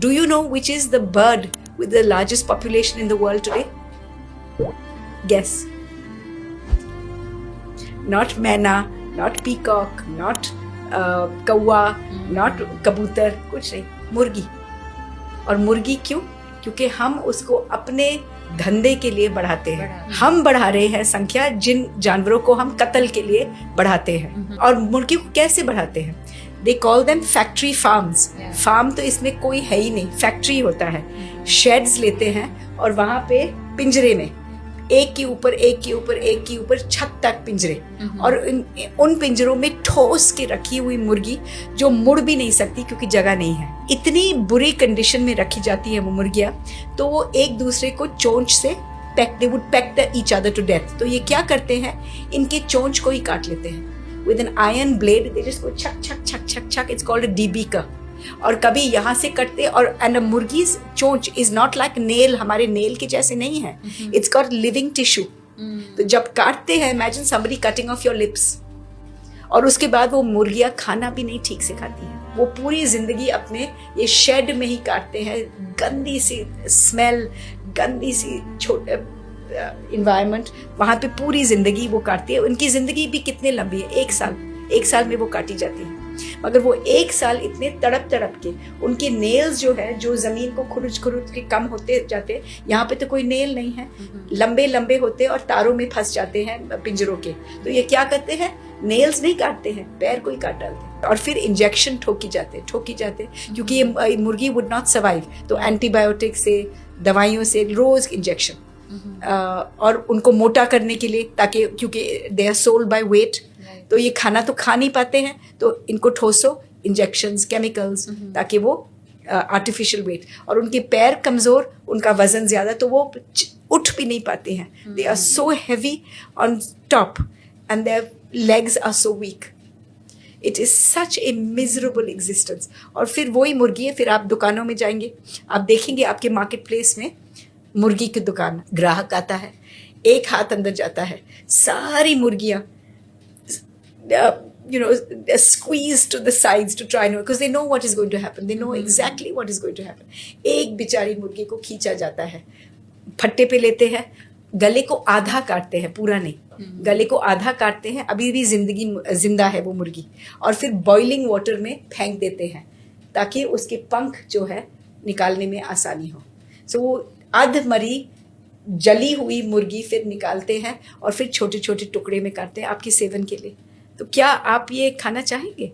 Do you know which is the bird with the largest population in the world today? Guess. Not मैना, not peacock, not कौवा, not कबूतर, कुछ नहीं, मुर्गी। और मुर्गी क्यों? क्योंकि हम उसको अपने धंधे के लिए बढ़ाते हैं। हम बढ़ा रहे हैं संख्या जिन जानवरों को हम कत्ल के लिए बढ़ाते हैं। और मुर्गी को कैसे बढ़ाते हैं? They call them factory farms. Farm तो इसमें कोई है ही नहीं, फैक्ट्री होता है। शेड्स लेते हैं और वहां पे पिंजरे में एक के ऊपर एक के ऊपर एक के ऊपर छत तक पिंजरे, और उन पिंजरों में ठोस के रखी हुई मुर्गी जो मुड़ भी नहीं सकती क्योंकि जगह नहीं है। इतनी बुरी कंडीशन में रखी जाती है वो मुर्गियां, तो वो एक दूसरे को चोंच से they would peck each other to death। तो ये क्या करते हैं, इनके चोंच को ही काट लेते हैं with an iron blade। They just go छक छक छक छक छक। It's called a debeaker। और कभी यहाँ से कटते, और एंड मुर्गीज चोंच इज नॉट लाइक नेल, हमारे नेल के जैसे नहीं है, इट्स गॉट लिविंग टिश्यू। तो जब काटते हैं, imagine somebody cutting of your lips, और उसके बाद वो मुर्गियां खाना भी नहीं ठीक से खाती हैं। वो पूरी जिंदगी अपने ये शेड में ही काटते हैं, गंदी सी स्मेल, गंदी सी छोटे इन्वायरमेंट, वहां पे पूरी जिंदगी वो काटती है। उनकी जिंदगी भी कितने लंबी है, एक साल में वो काटी जाती है। मगर वो एक साल इतने तड़प तड़प के, उनके नेल्स जो है, जो जमीन को खुरुच खुरुच के कम होते जाते, यहाँ पे तो कोई नेल नहीं है, लंबे लंबे होते और तारों में फंस जाते हैं पिंजरों के। तो ये क्या करते हैं, नेल्स नहीं काटते हैं, पैर को ही काट डालते हैं, और फिर इंजेक्शन ठोकी जाते क्योंकि ये मुर्गी वुड नॉट सर्वाइव। तो एंटीबायोटिक से, दवाइयों से, रोज इंजेक्शन, और उनको मोटा करने के लिए, ताकि क्योंकि they are sold by weight, तो ये खाना तो खा नहीं पाते हैं, तो इनको ठोसो, इंजेक्शंस, केमिकल्स, ताकि वो आर्टिफिशियल वेट, और उनके पैर कमज़ोर, उनका वजन ज़्यादा, तो वो उठ भी नहीं पाते हैं। They are so heavy on top and their legs are so weak. It is such a miserable existence. और फिर वही मुर्गी है, फिर आप दुकानों में जाएंगे, आप देखेंगे आपके मार्केट प्लेस में मुर्गी की दुकान, ग्राहक आता है, एक हाथ अंदर जाता है, सारी मुर्गियाँ squeezed to the sides to try, because they know what is going to happen. They know exactly what is going to happen. एक बेचारी मुर्गी को खींचा जाता है, फट्टे पे लेते हैं, गले को आधा काटते हैं, पूरा नहीं, गले को आधा काटते हैं, अभी भी जिंदा है वो मुर्गी, और फिर बॉइलिंग वाटर में फेंक देते हैं ताकि उसके पंख जो है निकालने में आसानी हो। सो वो अध मरी जली हुई मुर्गी फिर निकालते हैं और फिर छोटे छोटे टुकड़े में काटते हैं आपके सेवन के लिए। तो क्या आप ये खाना चाहेंगे?